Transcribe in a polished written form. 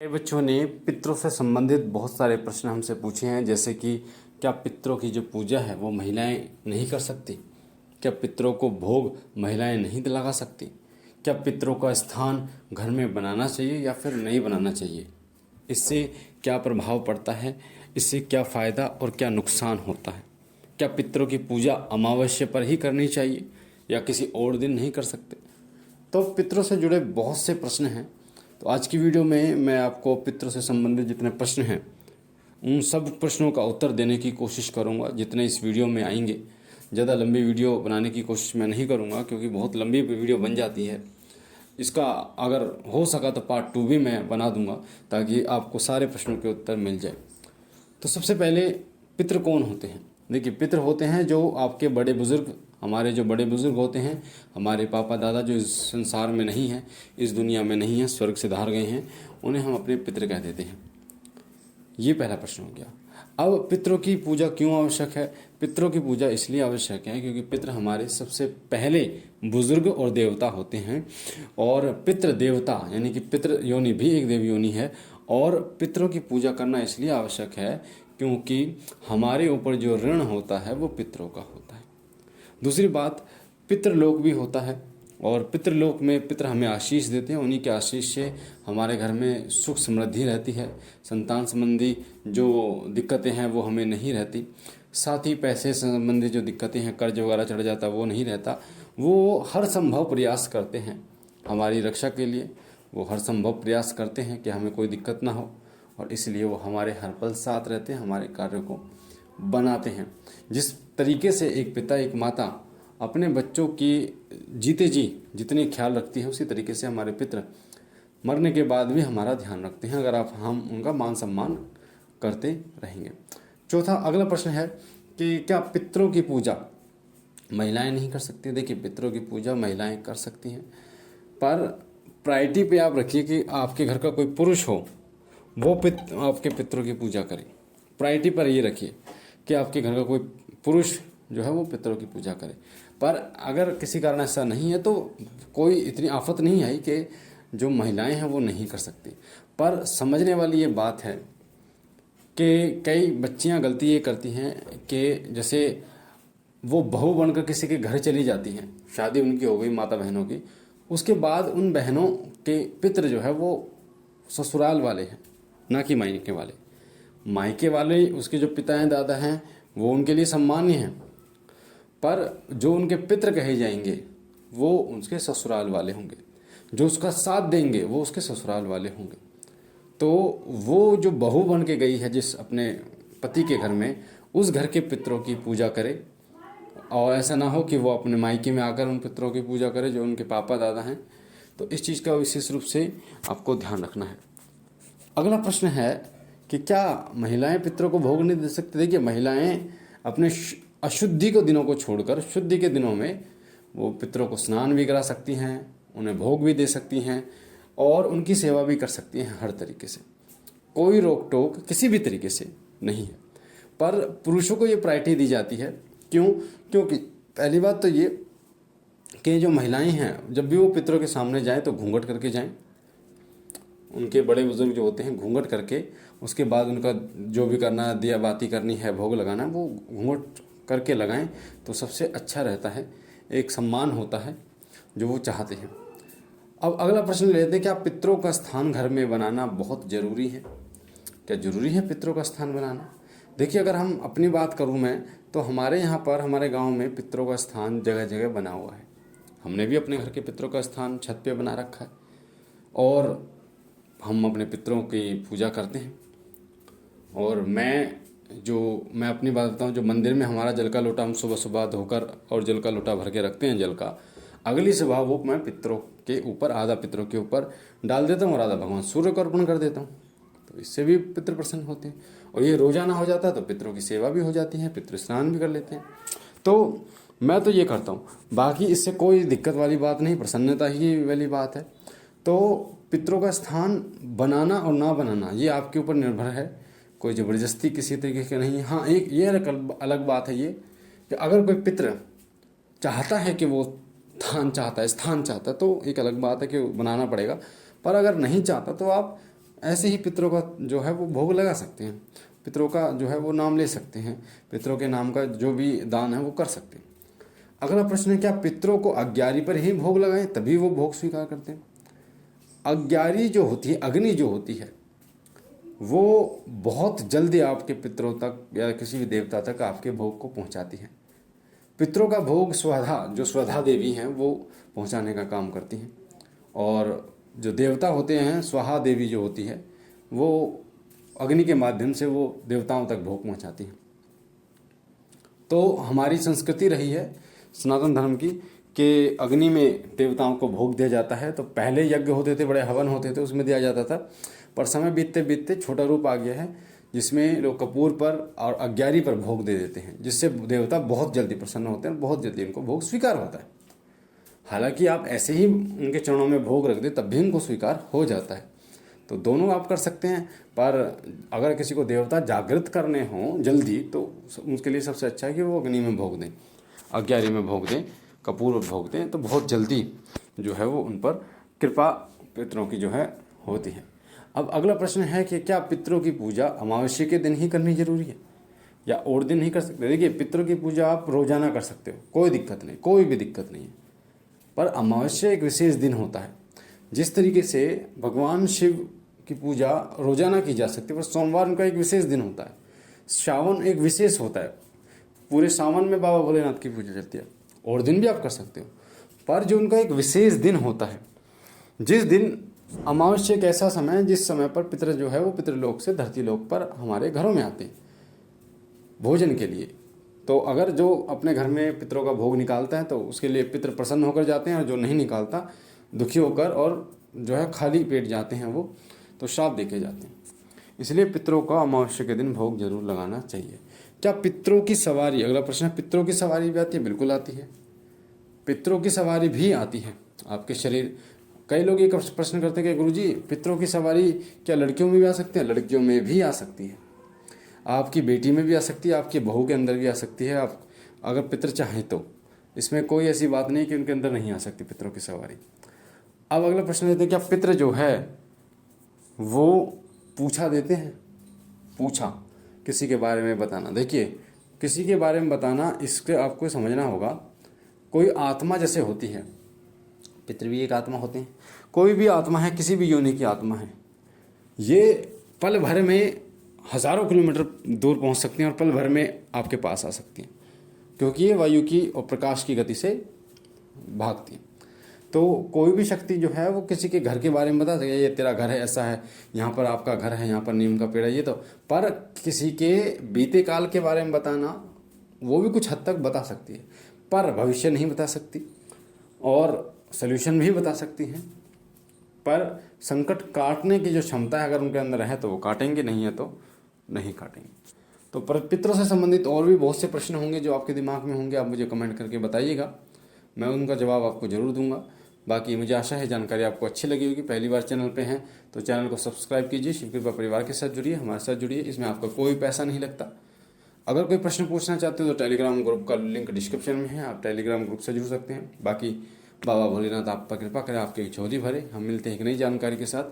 कई बच्चों ने पितरों से संबंधित बहुत सारे प्रश्न हमसे पूछे हैं, जैसे कि क्या पितरों की जो पूजा है वो महिलाएं नहीं कर सकती? क्या पितरों को भोग महिलाएं नहीं लगा सकती? क्या पितरों का स्थान घर में बनाना चाहिए या फिर नहीं बनाना चाहिए? इससे क्या प्रभाव पड़ता है? इससे क्या फ़ायदा और क्या नुकसान होता है? क्या पितरों की पूजा अमावस्या पर ही करनी चाहिए या किसी और दिन नहीं कर सकते? तो पितरों से जुड़े बहुत से प्रश्न हैं। तो आज की वीडियो में मैं आपको पितरों से संबंधित जितने प्रश्न हैं उन सब प्रश्नों का उत्तर देने की कोशिश करूंगा जितने इस वीडियो में आएंगे। ज़्यादा लंबी वीडियो बनाने की कोशिश मैं नहीं करूंगा क्योंकि बहुत लंबी वीडियो बन जाती है। इसका अगर हो सका तो पार्ट 2 भी मैं बना दूंगा ताकि आपको सारे प्रश्नों के उत्तर मिल जाए। तो सबसे पहले पितृ कौन होते हैं? देखिए, पितृ होते हैं जो आपके बड़े बुजुर्ग, हमारे जो बड़े बुजुर्ग होते हैं, हमारे पापा दादा जो इस संसार में नहीं हैं, इस दुनिया में नहीं हैं, स्वर्ग से धार गए हैं, उन्हें हम अपने पितृ कह देते हैं। ये पहला प्रश्न हो गया। अब पितरों की पूजा क्यों आवश्यक है? पितरों की पूजा इसलिए आवश्यक है क्योंकि पितृ हमारे सबसे पहले बुजुर्ग और देवता होते हैं, और पितृ देवता यानी कि पितृ योनि भी एक देव योनि है। और पितरों की पूजा करना इसलिए आवश्यक है क्योंकि हमारे ऊपर जो ऋण होता है वो पितरों का होता है। दूसरी बात, पितृलोक भी होता है और पितृलोक में पितृ हमें आशीष देते हैं। उन्हीं के आशीष से हमारे घर में सुख समृद्धि रहती है। संतान संबंधी जो दिक्कतें हैं वो हमें नहीं रहती। साथ ही पैसे संबंधी जो दिक्कतें हैं, कर्ज वगैरह चढ़ जाता, वो नहीं रहता। वो हर संभव प्रयास करते हैं हमारी रक्षा के लिए। वो हर संभव प्रयास करते हैं कि हमें कोई दिक्कत ना हो, और इसलिए वो हमारे हर पल साथ रहते हैं, हमारे कार्यों को बनाते हैं। जिस तरीके से एक पिता एक माता अपने बच्चों की जीते जी जितनी ख्याल रखती है, उसी तरीके से हमारे पितृ मरने के बाद भी हमारा ध्यान रखते हैं, अगर हम उनका मान सम्मान करते रहेंगे। चौथा अगला प्रश्न है कि क्या पितरों की पूजा महिलाएं नहीं कर सकती? देखिए, पितरों की पूजा महिलाएं कर सकती हैं, पर प्रायोरिटी पे आप रखिए कि आपके घर का कोई पुरुष हो वो आपके पितरों की पूजा करे। प्रायोरिटी पर ये रखिए कि आपके घर का कोई पुरुष जो है वो पितरों की पूजा करे। पर अगर किसी कारण ऐसा नहीं है तो कोई इतनी आफत नहीं आई कि जो महिलाएं हैं वो नहीं कर सकती। पर समझने वाली ये बात है कि कई बच्चियां गलती ये करती हैं कि जैसे वो बहू बनकर किसी के घर चली जाती हैं, शादी उनकी हो गई माता बहनों की, उसके बाद उन बहनों के पितृ जो है वो ससुराल वाले हैं, ना कि मायके वाले। मायके वाले उसके जो पिता हैं दादा हैं वो उनके लिए सम्मान्य हैं, पर जो उनके पितृ कहे जाएंगे वो उसके ससुराल वाले होंगे। जो उसका साथ देंगे वो उसके ससुराल वाले होंगे। तो वो जो बहू बन के गई है जिस अपने पति के घर में, उस घर के पितरों की पूजा करे, और ऐसा ना हो कि वो अपने मायके में आकर उन पितरों की पूजा करे जो उनके पापा दादा हैं। तो इस चीज़ का विशेष रूप से आपको ध्यान रखना है। अगला प्रश्न है कि क्या महिलाएं पितरों को भोग नहीं दे सकती? देखिए, महिलाएं अपने अशुद्धि के दिनों को छोड़कर शुद्धि के दिनों में वो पितरों को स्नान भी करा सकती हैं, उन्हें भोग भी दे सकती हैं और उनकी सेवा भी कर सकती हैं हर तरीके से। कोई रोक टोक किसी भी तरीके से नहीं है। पर पुरुषों को ये प्रायोरिटी दी जाती है। क्यों? क्योंकि पहली बात तो ये कि जो महिलाएं हैं जब भी वो पितरों के सामने जाएं तो घूंघट करके जाएं। उनके बड़े बुजुर्ग जो होते हैं घूंघट करके, उसके बाद उनका जो भी करना, दिया बाती करनी है, भोग लगाना, वो घूंघट करके लगाएं तो सबसे अच्छा रहता है। एक सम्मान होता है जो वो चाहते हैं। अब अगला प्रश्न लेते हैं, क्या पितरों का स्थान घर में बनाना बहुत ज़रूरी है? क्या ज़रूरी है पितरों का स्थान बनाना? देखिए, अगर हम अपनी बात करूं मैं, तो हमारे यहाँ पर हमारे गांव में पितरों का स्थान जगह जगह बना हुआ है। हमने भी अपने घर के पितरों का स्थान छत पे बना रखा है और हम अपने पितरों की पूजा करते हैं। और मैं अपनी बात बताऊं, जो मंदिर में हमारा जल का लोटा हम सुबह सुबह धोकर और जल का लोटा भर के रखते हैं जल का, अगली सुबह वो मैं पितरों के ऊपर, आधा पितरों के ऊपर डाल देता हूँ और आधा भगवान सूर्य को अर्पण कर देता हूँ। तो इससे भी पितृ प्रसन्न होते हैं। और ये रोजाना हो जाता है तो पितरों की सेवा भी हो जाती है, पितृ स्नान भी कर लेते हैं। तो मैं तो ये करता हूँ, बाकी इससे कोई दिक्कत वाली बात नहीं, प्रसन्नता ही वाली बात है। तो पितरों का स्थान बनाना और ना बनाना ये आपके ऊपर निर्भर है, कोई ज़बरदस्ती किसी तरीके की नहीं। हाँ, एक ये अलग बात है ये कि अगर कोई पितृ चाहता है कि वो स्थान चाहता है तो एक अलग बात है कि बनाना पड़ेगा। पर अगर नहीं चाहता तो आप ऐसे ही पितरों का जो है वो भोग लगा सकते हैं, पितरों का जो है वो नाम ले सकते हैं, पितरों के नाम का जो भी दान है वो कर सकते हैं। अगला प्रश्न है, क्या पितरों को अग्यारी पर ही भोग लगाएं तभी वो भोग स्वीकार करते हैं? अग्यारी जो होती है, अग्नि जो होती है, वो बहुत जल्दी आपके पितरों तक या किसी भी देवता तक आपके भोग को पहुंचाती है। पितरों का भोग स्वधा, जो स्वधा देवी हैं, वो पहुंचाने का काम करती हैं। और जो देवता होते हैं, स्वाहा देवी जो होती है, वो अग्नि के माध्यम से वो देवताओं तक भोग पहुंचाती हैं। तो हमारी संस्कृति रही है सनातन धर्म की कि अग्नि में देवताओं को भोग दिया जाता है। तो पहले यज्ञ होते थे, बड़े हवन होते थे, उसमें दिया जाता था, पर समय बीतते बीतते छोटा रूप आ गया है जिसमें लोग कपूर पर और अग्यारी पर भोग दे देते हैं, जिससे देवता बहुत जल्दी प्रसन्न होते हैं, बहुत जल्दी उनको भोग स्वीकार होता है। हालांकि आप ऐसे ही उनके चरणों में भोग रख दें तब भी उनको स्वीकार हो जाता है। तो दोनों आप कर सकते हैं, पर अगर किसी को देवता जागृत करने हों जल्दी तो उसके लिए सबसे अच्छा है कि वो अग्नि में भोग दें, अग्यारी में भोग दें, कपूर में भोग दें, तो बहुत जल्दी जो है वो उन पर कृपा पितरों की जो है होती है। अब अगला प्रश्न है कि क्या पितरों की पूजा अमावस्या के दिन ही करनी जरूरी है या और दिन नहीं कर सकते? देखिए, पितरों की पूजा आप रोजाना कर सकते हो, कोई दिक्कत नहीं, कोई भी दिक्कत नहीं है, पर अमावस्या एक विशेष दिन होता है। जिस तरीके से भगवान शिव की पूजा रोजाना की जा सकती है, पर सोमवार उनका एक विशेष दिन होता है, सावन एक विशेष होता है, पूरे सावन में बाबा भोलेनाथ की पूजा चलती है, और दिन भी आप कर सकते हो, पर जो उनका एक विशेष दिन होता है, जिस दिन अमावस्या एक ऐसा समय है जिस समय पर पितर जो है वो पितृलोक से धरती लोक पर हमारे घरों में आते हैं भोजन के लिए। तो अगर जो अपने घर में पितरों का भोग निकालता है तो उसके लिए पितर प्रसन्न होकर जाते हैं, और जो नहीं निकालता दुखी होकर और जो है खाली पेट जाते हैं वो, तो श्राप देके जाते हैं। इसलिए पितरों का अमावस्या के दिन भोग जरूर लगाना चाहिए। क्या पितरों की सवारी, अगला प्रश्न है, पितरों की सवारी भी आती है? बिल्कुल आती है, पितरों की सवारी भी आती है आपके शरीर। कई लोग ये प्रश्न करते हैं कि गुरुजी पितरों की सवारी क्या लड़कियों में भी आ सकती है? लड़कियों में भी आ सकती है, आपकी बेटी में भी आ सकती है, आपकी बहू के अंदर भी आ सकती है, आप अगर पितर चाहें तो। इसमें कोई ऐसी बात नहीं कि उनके अंदर नहीं आ सकती पितरों की सवारी। अब अगला प्रश्न लेते हैं, क्या पितर जो है वो पूछा देते हैं? पूछा किसी के बारे में बताना, देखिए किसी के बारे में बताना, इसके आपको समझना होगा, कोई आत्मा जैसे होती है, पितर भी एक आत्मा होते हैं, कोई भी आत्मा है, किसी भी योनि की आत्मा है, ये पल भर में हज़ारों किलोमीटर दूर पहुंच सकती हैं और पल भर में आपके पास आ सकती हैं, क्योंकि ये वायु की और प्रकाश की गति से भागती हैं। तो कोई भी शक्ति जो है वो किसी के घर के बारे में बता सके, ये तेरा घर है, ऐसा है, यहाँ पर आपका घर है, यहाँ पर नीम का पेड़ है, ये तो। पर किसी के बीते काल के बारे में बताना, वो भी कुछ हद तक बता सकती है, पर भविष्य नहीं बता सकती, और सल्यूशन भी बता सकती हैं। पर संकट काटने की जो क्षमता है अगर उनके अंदर है तो वो काटेंगे, नहीं है तो नहीं काटेंगे। तो पितरों से संबंधित और भी बहुत से प्रश्न होंगे जो आपके दिमाग में होंगे, आप मुझे कमेंट करके बताइएगा, मैं उनका जवाब आपको जरूर दूंगा। बाकी मुझे आशा है जानकारी आपको अच्छी लगी होगी। पहली बार चैनल पे हैं तो चैनल को सब्सक्राइब कीजिए, शिव कृपा परिवार के साथ जुड़िए, हमारे साथ जुड़िए, इसमें आपका कोई पैसा नहीं लगता। अगर कोई प्रश्न पूछना चाहते हो तो टेलीग्राम ग्रुप का लिंक डिस्क्रिप्शन में है, आप टेलीग्राम ग्रुप से जुड़ सकते हैं। बाकी बाबा भोलेनाथ आप पर कृपा करें, आपके झोली भरे। हम मिलते हैं एक नई जानकारी के साथ।